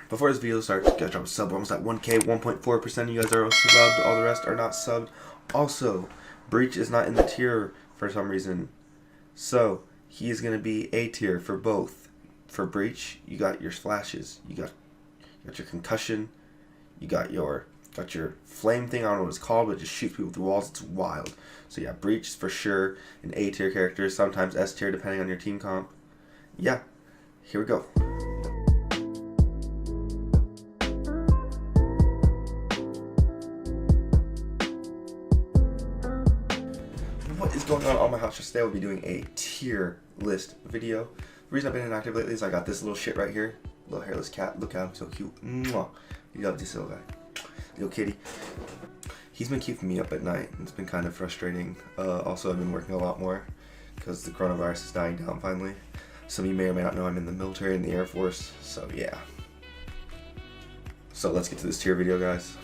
Before this video starts, gotta drop a sub. We're almost at 1K, 1.4% of you guys are subbed, all the rest are not subbed. Also, Breach is not in the tier for some reason. So, he is gonna be A tier for both. For Breach, you got your flashes, you got your concussion, you got your flame thing, I don't know what it's called, but it just shoots people through walls, it's wild. So yeah, Breach is for sure an A tier character, sometimes S tier depending on your team comp. Yeah, here we go. What is going on All My Hots? Today we'll be doing a tier list video. The reason I've been inactive lately is I got this little shit right here. Little hairless cat. Look at him, so cute. Mwah. You love this little guy. Little kitty. He's been keeping me up at night. It's been kind of frustrating. Also, I've been working a lot more because the coronavirus is dying down finally. Some of you may or may not know I'm in the military and the Air Force, so yeah. So let's get to this tier video, guys.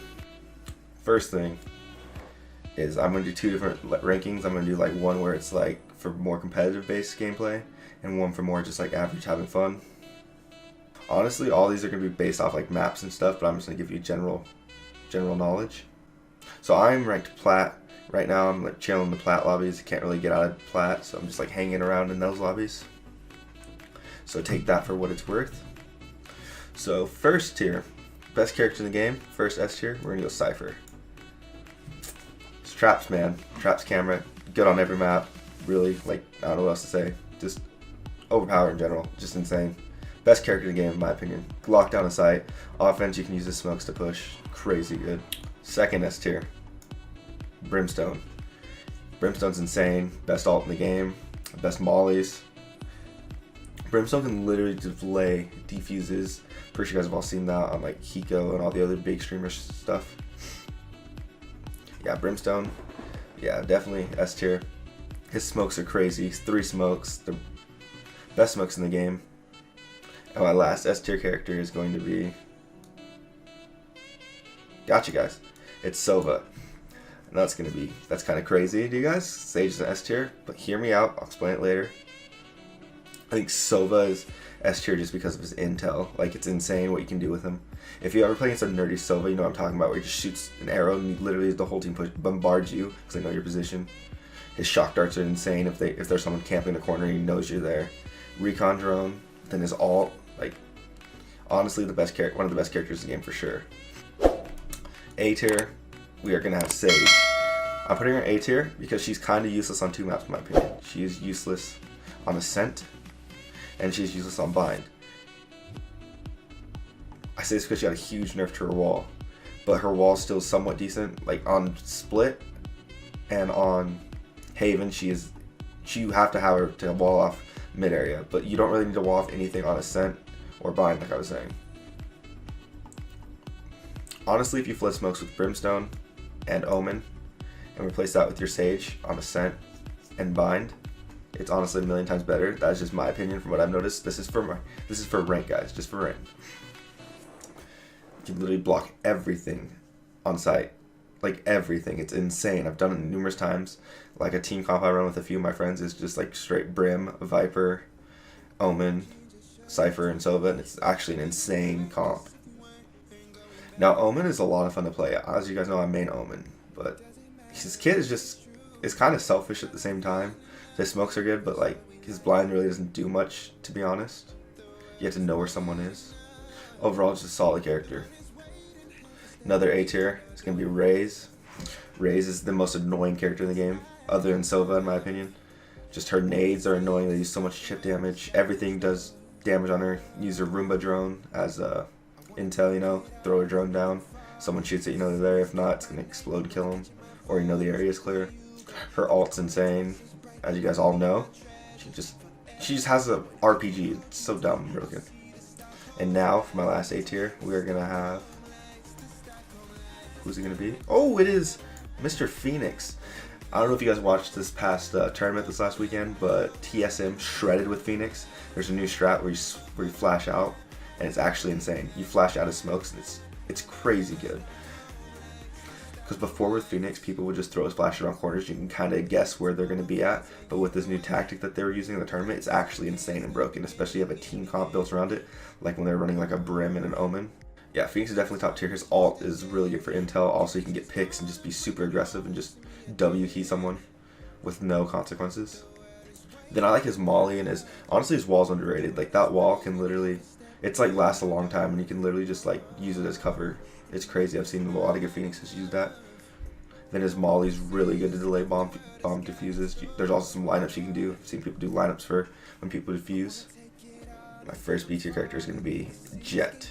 First thing is I'm going to do two different rankings. I'm going to do like one where it's like for more competitive based gameplay and one for more just like average having fun. Honestly, all these are going to be based off like maps and stuff, but I'm just going to give you general knowledge. So I'm ranked Plat. Right now I'm like chilling in the Plat lobbies. I can't really get out of Plat, so I'm just like hanging around in those lobbies. So take that for what it's worth. So first tier, best character in the game, first S tier, we're going to go Cypher. It's Traps, man. Traps camera, good on every map. Really, like, I don't know what else to say. Just overpowered in general, just insane. Best character in the game, in my opinion. Lock down a site. Offense, you can use the smokes to push. Crazy good. Second S tier, Brimstone. Brimstone's insane. Best ult in the game. Best mollies. Brimstone can literally delay defuses. Pretty sure you guys have all seen that on like Hiko and all the other big streamer stuff. Yeah, Brimstone. Yeah, definitely S tier. His smokes are crazy. 3 smokes. The best smokes in the game. And my last S tier character is going to be... Gotcha, guys. It's Sova. And that's kind of crazy to you guys. Sage is an S tier, but hear me out. I'll explain it later. I think Sova is S tier just because of his intel. Like, it's insane what you can do with him. If you ever play against a nerdy Sova, you know what I'm talking about, where he just shoots an arrow and literally the whole team bombards you because they know your position. His shock darts are insane. If there's someone camping in the corner, he knows you're there. Recon drone, then his ult. Like, honestly, one of the best characters in the game for sure. A tier, we are gonna have Sage. I'm putting her A tier because she's kind of useless on 2 maps in my opinion. She is useless on Ascent, and she's useless on Bind. I say this because she got a huge nerf to her wall, but her wall's still somewhat decent. Like on Split and on Haven, you have to have her to wall off mid area, but you don't really need to wall off anything on Ascent or Bind, like I was saying. Honestly, if you flip smokes with Brimstone and Omen and replace that with your Sage on Ascent and Bind, it's honestly a million times better. That's just my opinion from what I've noticed. This is for rank, guys, just for rank. You can literally block everything on site. Like everything. It's insane. I've done it numerous times. Like a team comp I run with a few of my friends is just like straight Brim, Viper, Omen, Cypher, and Sova, and it's actually an insane comp. Now Omen is a lot of fun to play. As you guys know, I main Omen, but his kit is kind of selfish at the same time. His smokes are good, but like his blind really doesn't do much, to be honest. You have to know where someone is. Overall, just a solid character. Another A tier is going to be Raze. Raze is the most annoying character in the game, other than Sova in my opinion. Just her nades are annoying. They use so much chip damage. Everything does damage on her. Use her Roomba drone as intel, you know, throw a drone down. Someone shoots it, you know they're there. If not, it's going to explode and kill them. Or you know the area is clear. Her ult's insane. As you guys all know, she just has a RPG. It's so dumb, real good. And now for my last A tier, we are going to have... Who's it going to be? Oh, it is Mr. Phoenix. I don't know if you guys watched this past tournament this last weekend, but TSM shredded with Phoenix. There's a new strat where you flash out, and it's actually insane. You flash out of smokes, and it's crazy good. Because before with Phoenix, people would just throw a splash around corners. You can kind of guess where they're going to be at. But with this new tactic that they were using in the tournament, it's actually insane and broken. Especially if you have a team comp built around it, like when they're running like a Brim and an Omen. Yeah, Phoenix is definitely top tier. His ult is really good for intel. Also, you can get picks and just be super aggressive and just W key someone with no consequences. Then I like his molly and honestly his wall's underrated. Like that wall can literally, it's like lasts a long time and you can literally just like use it as cover. It's crazy. I've seen a lot of good Phoenixes use that. Then his molly's really good to delay bomb diffuses. There's also some lineups you can do. I've seen people do lineups for when people defuse. My first B tier character is going to be Jett.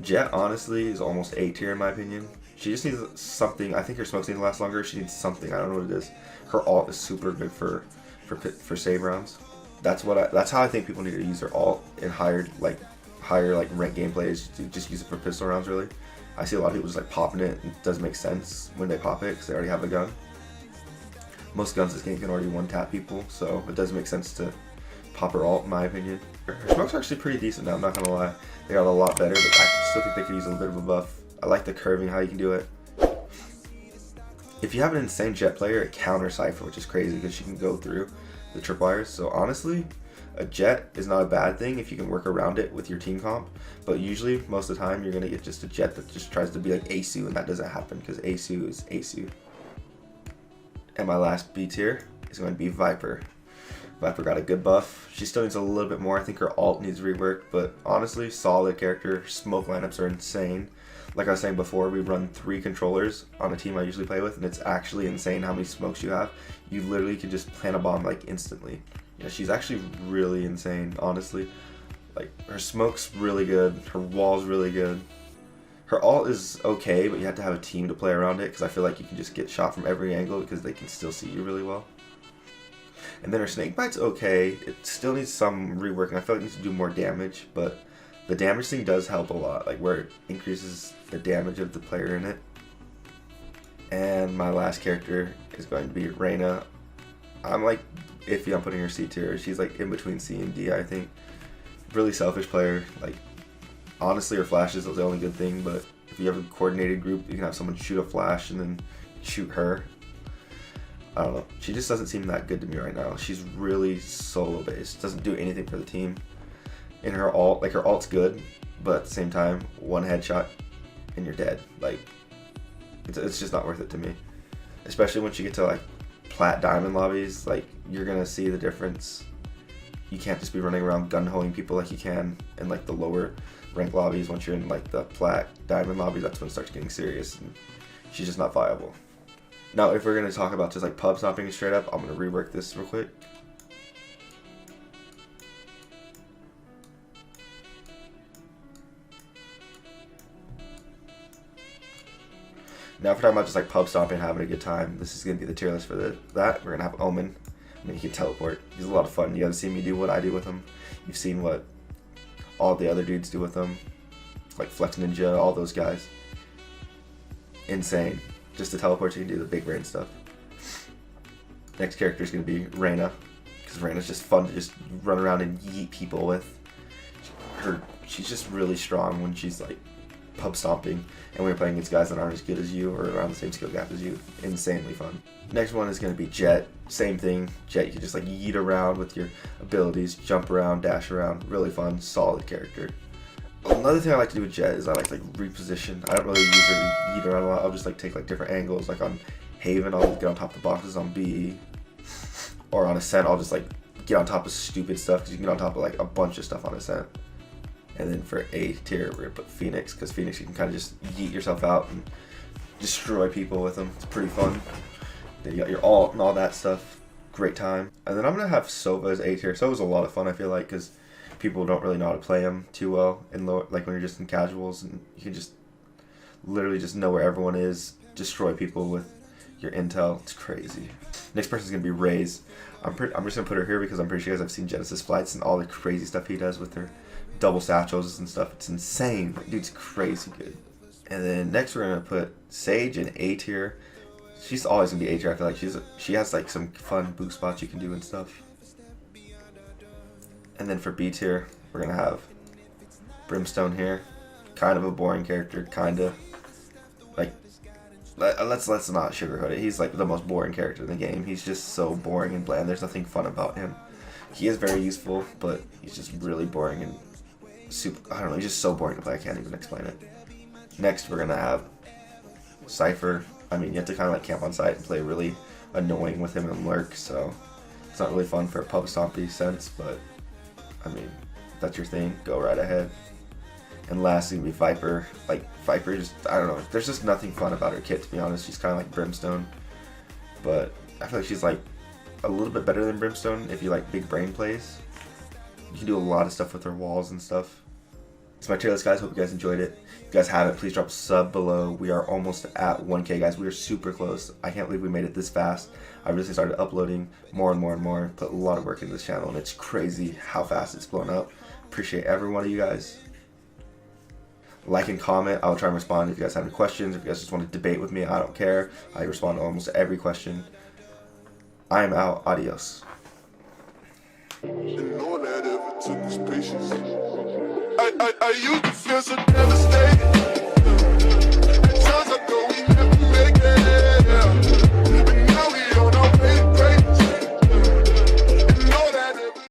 Jett honestly is almost A tier in my opinion. She just needs something. I think her smokes need to last longer. She needs something. I don't know what it is. Her ult is super good for save rounds. That's how I think people need to use their ult in higher ranked gameplays. Just use it for pistol rounds really. I see a lot of people just like popping it. It doesn't make sense when they pop it because they already have a gun. Most guns this game can already one tap people, so it doesn't make sense to pop her ult in my opinion. Her smokes are actually pretty decent now, I'm not gonna lie. They got a lot better, but I still think they could use a little bit of a buff. I like the curving, how you can do it. If you have an insane Jett player, it counters Cypher, which is crazy because she can go through the tripwires. So honestly, a Jett is not a bad thing if you can work around it with your team comp. But usually, most of the time, you're going to get just a Jett that just tries to be like Asu, and that doesn't happen because Asu is Asu. And my last B tier is going to be Viper. Viper got a good buff. She still needs a little bit more. I think her ult needs rework, but honestly, solid character. Smoke lineups are insane. Like I was saying before, we run 3 controllers on a team I usually play with, and it's actually insane how many smokes you have. You literally can just plant a bomb like instantly. Yeah, she's actually really insane, honestly. Like, her smoke's really good, her wall's really good. Her ult is okay, but you have to have a team to play around it, because I feel like you can just get shot from every angle because they can still see you really well. And then her snake bite's okay. It still needs some rework, and I feel like it needs to do more damage, but the damage thing does help a lot, like where it increases the damage of the player in it. And my last character is going to be Reyna. I'm like iffy on putting her C tier. She's like in between C and D, I think. Really selfish player. Like, honestly, her flashes is the only good thing, but if you have a coordinated group, you can have someone shoot a flash and then shoot her. I don't know. She just doesn't seem that good to me right now. She's really solo based. Doesn't do anything for the team. In her ult, like her ult's good, but at the same time, one headshot and you're dead. Like, it's just not worth it to me. Especially once you get to like plat diamond lobbies, like you're gonna see the difference. You can't just be running around gun-hoing people like you can in like the lower rank lobbies. Once you're in like the plat diamond lobbies, that's when it starts getting serious, and she's just not viable. Now, if we're gonna talk about just like pub stopping straight up, I'm gonna rework this real quick. Now, if we're talking about just like pub stomping, having a good time, this is gonna be the tier list for that. We're gonna have Omen. I mean, he can teleport. He's a lot of fun. You haven't seen me do what I do with him. You've seen what all the other dudes do with him, like Flex Ninja, all those guys. Insane. Just to teleport, you can do the big brain stuff. Next character is gonna be Reyna, because Reyna's just fun to just run around and yeet people with. She's just really strong when she's like pub stomping, and when you're playing against guys that aren't as good as you or around the same skill gap as you. Insanely fun. Next one is going to be Jett. Same thing. Jett, you can just like yeet around with your abilities, jump around, dash around. Really fun, solid character. Another thing I like to do with Jett is I like to reposition. I don't really use her to yeet around a lot. I'll just like take like different angles. Like on Haven, I'll get on top of the boxes on B, or on Ascent, I'll just like get on top of stupid stuff, because you can get on top of like a bunch of stuff on Ascent. And then for A tier, we're gonna put Phoenix, because Phoenix, you can kind of just yeet yourself out and destroy people with them. It's pretty fun. Then you got your ult and all that stuff. Great time. And then I'm gonna have Sova as A tier. Sova's a lot of fun, I feel like, because people don't really know how to play him too well in low, like when you're just in casuals, and you can just literally just know where everyone is, destroy people with your intel. It's crazy. Next person's gonna be Raze. I'm just gonna put her here because I'm pretty sure you guys have seen Genesis flights and all the crazy stuff he does with her double satchels and stuff. It's insane. Like, dude's crazy good. And then next we're gonna put Sage in A tier. She's always gonna be A tier. I feel like she has like some fun boost spots you can do and stuff. And then for B tier, we're gonna have Brimstone here. Kind of a boring character, kinda. Like, let's not sugarcoat it. He's like the most boring character in the game. He's just so boring and bland. There's nothing fun about him. He is very useful, but he's just really boring and super. I don't know. He's just so boring to play. I can't even explain it. Next, we're gonna have Cypher. I mean, you have to kind of like camp on site and play really annoying with him and lurk. So it's not really fun for a pub stompy sense. But I mean, if that's your thing, go right ahead. And lastly, would be Viper. Like, Viper just, I don't know, there's just nothing fun about her kit, to be honest. She's kind of like Brimstone. But I feel like she's like a little bit better than Brimstone if you like big brain plays. You can do a lot of stuff with her walls and stuff. It's my tier list, guys. Hope you guys enjoyed it. If you guys haven't, please drop a sub below. We are almost at 1K, guys. We are super close. I can't believe we made it this fast. I recently started uploading more and more and more. Put a lot of work into this channel, and it's crazy how fast it's blown up. Appreciate every one of you guys. Like and comment. I'll try and respond if you guys have any questions. If you guys just want to debate with me, I don't care. I respond to almost every question. I am out. Adios. And no one had ever took this patience. I used to feel so